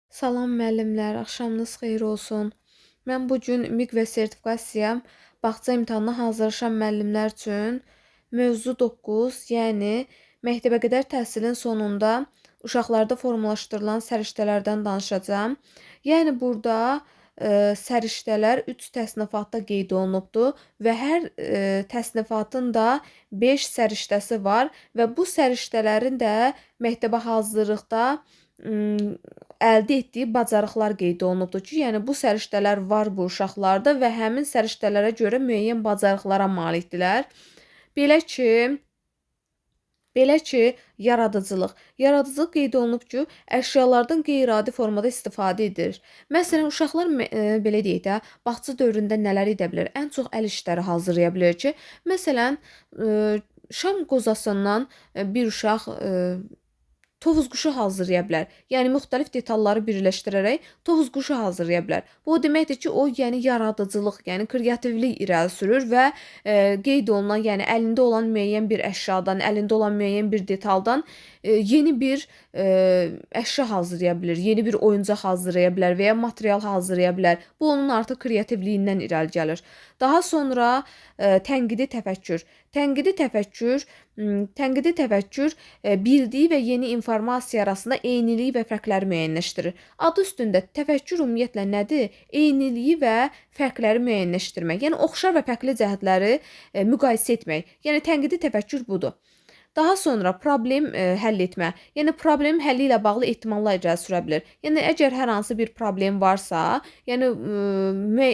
Salam müəllimlər, axşamınız xeyir olsun. Mən bu gün MİQ və sertifikasiya bağça imtahanına hazırlaşan müəllimlər üçün mövzu 9, yəni məktəbəqədər təhsilin sonunda uşaqlarda formalaşdırılan səriştələrdən danışacağam. Yəni burada səriştələr 3 təsnifatda qeyd olunubdur və hər təsnifatın da 5 səriştəsi var və bu səriştələrin də məktəbə hazırlıqda əldə etdiyi bacarıqlar qeyd olunubdur ki, yəni bu səriştələr var bu uşaqlarda və həmin səriştələrə görə müəyyən bacarıqlara malikdirlər. Belə ki, Belə ki, yaradıcılıq. Yaradıcılıq qeyd olunub ki, əşyalardan qeyri-adi formada istifadə edir. Məsələn, uşaqlar belə deyək də, bağça dövründə nələr edə bilər? Ən çox əl işləri hazırlaya bilər ki, məsələn, şam qozasından bir uşaq tovuz quşu hazırlaya bilər. Yəni müxtəlif detalları birləşdirərək tovuz quşu hazırlaya bilər. Bu o deməkdir ki, o yəni yaradıcılıq, yəni kreativlik irəli sürür və qeyd olunan, yəni əlində olan müəyyən bir əşyadan, əlində olan müəyyən bir detaldan yeni bir əşya hazırlaya bilər, yeni bir oyuncaq hazırlaya bilər və ya material hazırlaya bilər. Bu onun artıq kreativliyindən irəli gəlir. Daha sonra tənqidi təfəkkür. Tənqidi təfəkkür bildiyi və yeni informasiya arasında eynilik və fərqləri müəyyənləşdirir. Adı üstündə təfəkkür ümumiyyətlə nədir? Eyniliyi və fərqləri müəyyənləşdirmək. Yəni oxşar və fərqli cəhətləri müqayisə etmək. Yəni tənqidi təfəkkür budur. Daha sonra problem həll etmə. Yəni problemin həlli ilə bağlı ehtimallar irəli sürə bilər. Yəni əgər hər hansı bir problem varsa, yəni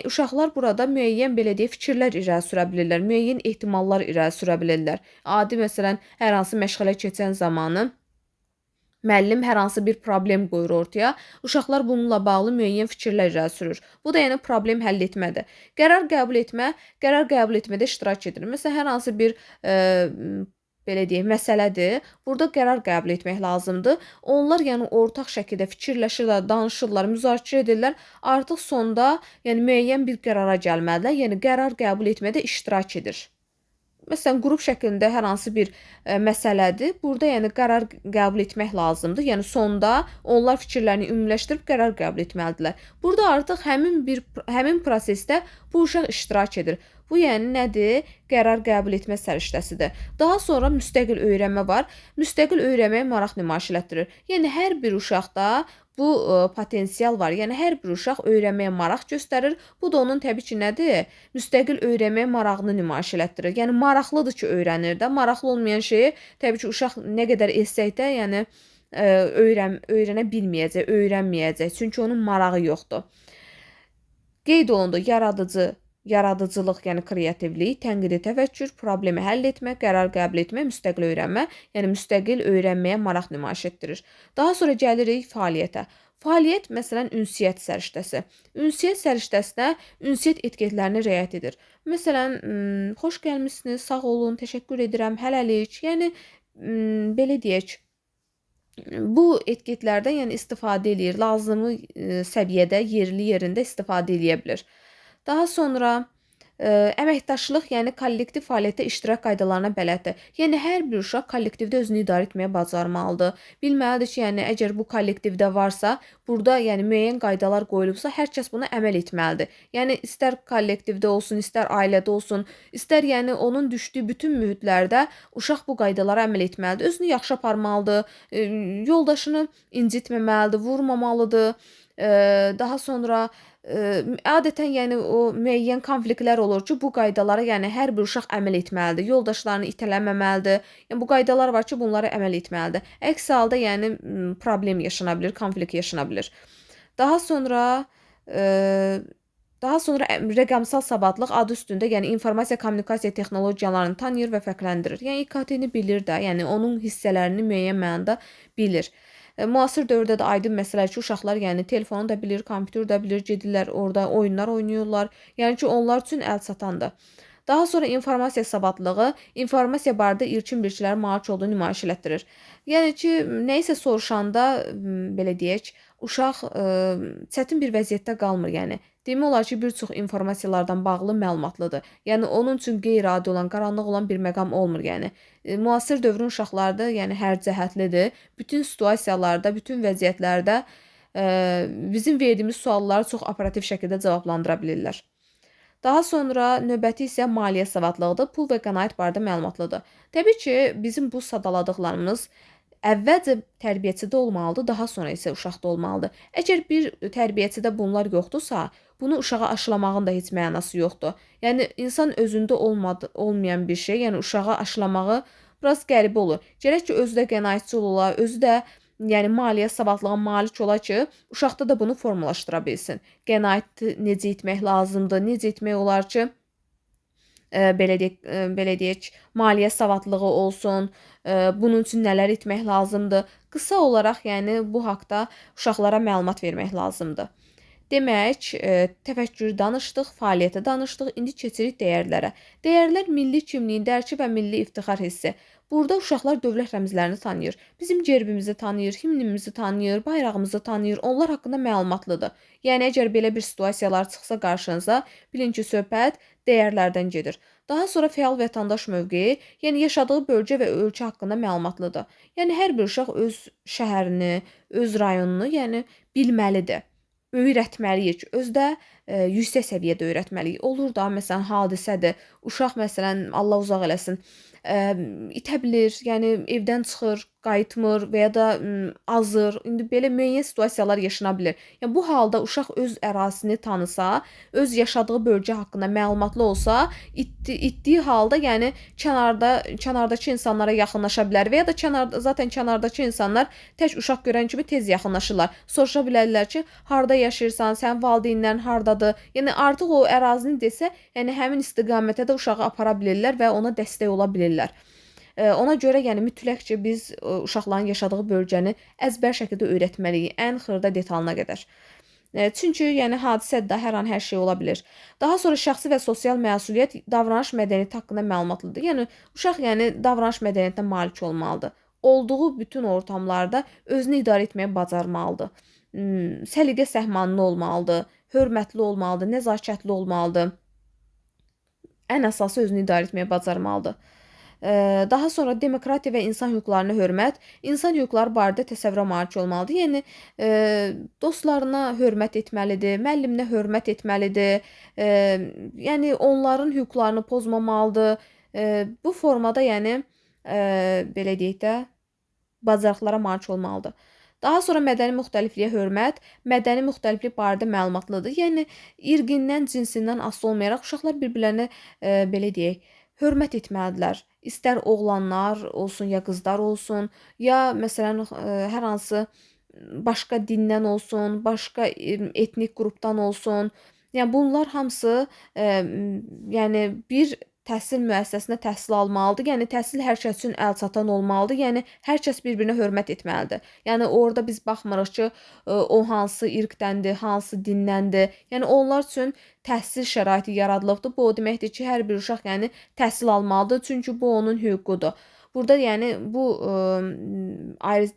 uşaqlar burada müəyyən belə deyək fikirlər irəli sürə bilirlər, müəyyən ehtimallar irəli sürə bilirlər. Adi məsələn, hər hansı məşğələ keçən zamanı müəllim hər hansı bir problem qoyur ortaya. Uşaqlar bununla bağlı müəyyən fikirlər irəli sürür. Bu da yəni problem həll etmədir. Qərar qəbul etmədə iştirak edir. Məsələn, hər hansı bir belə deyək, məsələdir. Burada qərar qəbul etmək lazımdır. Onlar yəni ortaq şəkildə fikirləşirlər, danışırlar, müzakirə edirlər. Artıq sonda yəni müəyyən bir qərara gəlməlidirlər. Yəni qərar qəbul etmədə iştirak edir. Məsələn, qrup şəklində hər hansı bir məsələdir. Burada yəni qərar qəbul etmək lazımdır. Yəni sonda onlar fikirlərini ümumiləşdirib qərar qəbul etməlidirlər. Burada artıq həmin prosesdə bu uşaq iştirak edir. Bu yəni nədir? Qərar qəbul etmə səriştəsidir. Daha sonra müstəqil öyrənmə var. Müstəqil öyrənməyə maraq nümayiş etdirir. Yəni hər bir uşaqda bu potensial var. Yəni hər bir uşaq öyrənməyə maraq göstərir. Bu da onun təbii ki, nədir? Müstəqil öyrənməyə marağını nümayiş etdirir. Yəni maraqlıdır ki, öyrənir də. Maraqlı olmayan şeyi təbii ki, uşaq nə qədər etsək də, yəni öyrənə bilməyəcək, öyrənməyəcək. Çünki onun marağı yoxdur. Qeyd olundu yaradıcılıq, yəni kreativlik, tənqidi təfəkkür, problemi həll etmə, qərar qəbul etmə, müstəqil öyrənmə, yəni müstəqil öyrənməyə maraq nümayiş etdirir. Daha sonra gəlirik fəaliyyətə. Fəaliyyət, məsələn, ünsiyyət səriştəsi. Ünsiyyət səriştəsinə ünsiyyət etiketlərini riayət edir. Məsələn, xoş gəlmisiniz, sağ olun, təşəkkür edirəm, hələlik. Yəni, belə deyək, bu etiketlərdən yəni istifadə eləyir, lazımı səviyyədə, yerli yerində istifadə eləyə bilir. Daha sonra əməkdaşlıq, yəni kollektiv fəaliyyətdə iştirak qaydalarına bələddir. Yəni hər bir uşaq kollektivdə özünü idarə etməyə bacarmalıdır. Bilməlidir ki, yəni əgər bu kollektivdə varsa, burada yəni müəyyən qaydalar qoyulubsa, hər kəs buna əməl etməlidir. Yəni istər kollektivdə olsun, istər ailədə olsun, istər yəni onun düşdüyü bütün mühitlərdə uşaq bu qaydalara əməl etməlidir. Özünü yaxşı aparmalıdır, yoldaşını incitməməlidir, vurmamalıdır. Daha sonra adətən yəni o müəyyən konfliktlər olur ki, bu qaydalara yəni hər bir uşaq əməl etməlidir. Yoldaşlarını itələməməlidir. Yəni bu qaydalar var ki, bunlara əməl etməlidir. Əks halda yəni problem yaşana bilər, konflikt yaşana bilər. Daha sonra rəqəmsal savadlıq adı üstündə, yəni informasiya kommunikasiya texnologiyalarını tanıyır və fərqləndirir. Yəni İKT-ni bilir də, yəni onun hissələrini müəyyən mənada bilir. Müasir dövrdə də aydın məsələdir ki, uşaqlar yəni telefonu da bilir, kompüteri də bilir, gedirlər orada oyunlar oynayırlar. Yəni ki, onlar üçün əlçatandır. Daha sonra informasiya savadlığı, informasiya barədə ilkin bilgilərin malik olduğunu nümayiş etdirir. Yəni ki, nəyisə soruşanda, belə deyək, uşaq çətin bir vəziyyətdə qalmır, yəni. Demək olar ki, bir çox informasiyalardan bağlı məlumatlıdır. Yəni onun üçün qeyri-adi olan, qaranlıq olan bir məqam olmur, yəni. Müasir dövrün uşaqları da yəni hər cəhətlidir. Bütün situasiyalarda, bütün vəziyyətlərdə bizim verdiyimiz sualları çox operativ şəkildə cavablandıra bilirlər. Daha sonra növbəti isə maliyyə savadlığıdır. Pul və qənaət barədə məlumatlıdır. Təbii ki, bizim bu sadaladıqlarımız əvvəlcə tərbiyəçidə olmalıdır, daha sonra isə uşaqda olmalıdır. Əgər bir tərbiyəçidə bunlar yoxdursa, bunu uşağa aşılamağın da heç mənası yoxdur. Yəni insan özündə olmayan bir şey, yəni uşağa aşılamağı biraz qəribə olur. Gərək ki, özü də qənaətçil ola, özü də yəni maliyyə savadlığına malik ola ki, uşaqda da bunu formalaşdıra bilsin. Qənaəti necə etmək lazımdır, necə etmək olar ki, belə deyək, maliyyə savadlığı olsun, bunun üçün nələr etmək lazımdır. Qısa olaraq, yəni bu haqqda uşaqlara məlumat vermək lazımdır. Demək, təfəkkürü danışdıq, fəaliyyəti danışdıq, indi keçirik dəyərlərə. Dəyərlər milli kimliyin dərki və milli iftixar hissi. Burada uşaqlar dövlət rəmzlərini tanıyır. Bizim gerbimizi tanıyır, himnimizi tanıyır, bayrağımızı tanıyır. Onlar haqqında məlumatlıdır. Yəni əgər belə bir situasiyalar çıxsa qarşınıza, bilin ki, söhbət dəyərlərdən gedir. Daha sonra fəal vətəndaş mövqeyi, yəni yaşadığı bölgə və ölkə haqqında məlumatlıdır. Yəni hər bir uşaq öz şəhərini, öz rayonunu, yəni bilməlidir. Öyrətməliyik. Özdə yüksək səviyyədə öyrətməliyik. Olur da, məsələn, hadisədir. Uşaq, məsələn, Allah uzaq eləsin, itə bilir, yəni evdən çıxır, qayıtmır və ya da azır. İndi belə müəyyən situasiyalar yaşana bilər. Yəni bu halda uşaq öz ərazisini tanısa, öz yaşadığı bölgə haqqında məlumatlı olsa, itdiyi halda, yəni kənardakı insanlara yaxınlaşa bilər və ya da kənardakı insanlar tək uşaq görən kimi tez yaxınlaşırlar. Soruşa bilərlər ki, harda yaşayırsan, sənin valideynlərin hardadır? Yəni artıq o ərazini desə, yəni həmin istiqamətə də uşağı apara bilirlər və ona dəstək ola bilirlər. Ona görə yəni mütləq ki, biz uşaqların yaşadığı bölgəni əzbər şəkildə öyrətməliyik, ən xırda detalına qədər. Çünki yəni hadisədə hər an hər şey ola bilər. Daha sonra şəxsi və sosial məsuliyyət, davranış mədəniyyəti haqqında məlumatlıdır. Yəni uşaq yəni davranış mədəniyyətinə malik olmalıdır. Olduğu bütün ortamlarda özünü idarə etməyə bacarmalıdır. Səliqə səhmanlı olmalıdır, hörmətli olmalıdır, nəzakətli olmalıdır. Ən əsası özünü idarə etməyə bacarmalıdır. Daha sonra demokratiya və insan hüquqlarına hörmət, insan hüquqları barədə təsəvvürə malik olmalıdır. Yəni dostlarına hörmət etməlidir, müəlliminə hörmət etməlidir. Yəni onların hüquqlarını pozmamalıdır. Bu formada yəni belə deyək də bacarıqlara malik olmalıdır. Daha sonra mədəni müxtəlifliyə hörmət, mədəni müxtəliflik barədə məlumatlıdır. Yəni irqindən, cinsindən asılı olmayaraq uşaqlar bir-birlərinə belə deyək, hörmət etməlidirlər. İstər oğlanlar olsun, ya qızlar olsun, ya məsələn hər hansı başqa dindən olsun, başqa etnik qrupdan olsun. Yəni bunlar hamısı yəni bir təhsil müəssisəsində təhsil almalıdır. Yəni təhsil hər kəs üçün əlçatan olmalıdır. Yəni hər kəs bir-birinə hörmət etməlidir. Yəni orada biz baxmırıq ki, o hansı irqdəndir, hansı dindəndir. Yəni onlar üçün təhsil şəraiti yaradılıbdır. Bu o deməkdir ki, hər bir uşaq yəni təhsil almalıdır, çünki bu onun hüququdur. Burada yəni bu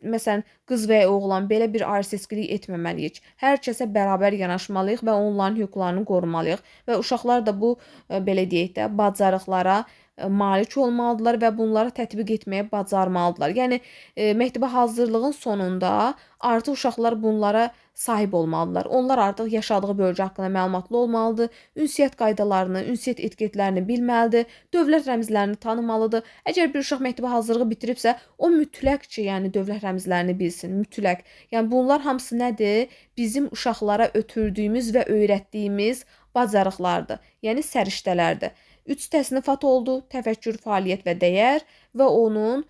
məsələn qız və ya oğlan belə bir ayrı-seçkilik etməməliyik. Hər kəsə bərabər yanaşmalıyıq və onların hüquqlarını qorumalıyıq və uşaqlar da bu belə deyək də bacarıqlara malik olmalıdırlar və bunları tətbiq etməyə bacarmalıdırlar. Yəni məktəbə hazırlığın sonunda artıq uşaqlar bunlara sahib olmalıdırlar. Onlar artıq yaşadığı bölgə haqqında məlumatlı olmalıdır, ünsiyyət qaydalarını, ünsiyyət etiketlərini bilməlidir, dövlət rəmzlərini tanımalıdır. Əgər bir uşaq məktəbə hazırlığı bitiribsə, o mütləq ki, yəni dövlət rəmzlərini bilsin, mütləq. Yəni bunlar hamısı nədir? Bizim uşaqlara ötürdüyümüz və öyrətdiyimiz bacarıqlardır. Yəni səriştələrdir. 3 təsnifat oldu: təfəkkür, fəaliyyət və dəyər və onun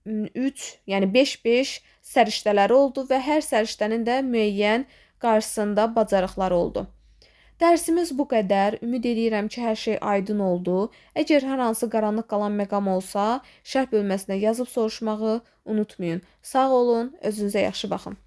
3, yəni 5-5 səriştələri oldu və hər səriştənin də müəyyən qarşısında bacarıqları oldu. Dərsimiz bu qədər. Ümid edirəm ki, hər şey aydın oldu. Əgər hər hansı qaranlıq qalan məqam olsa, şərh bölməsinə yazıb soruşmağı unutmayın. Sağ olun, özünüzə yaxşı baxın.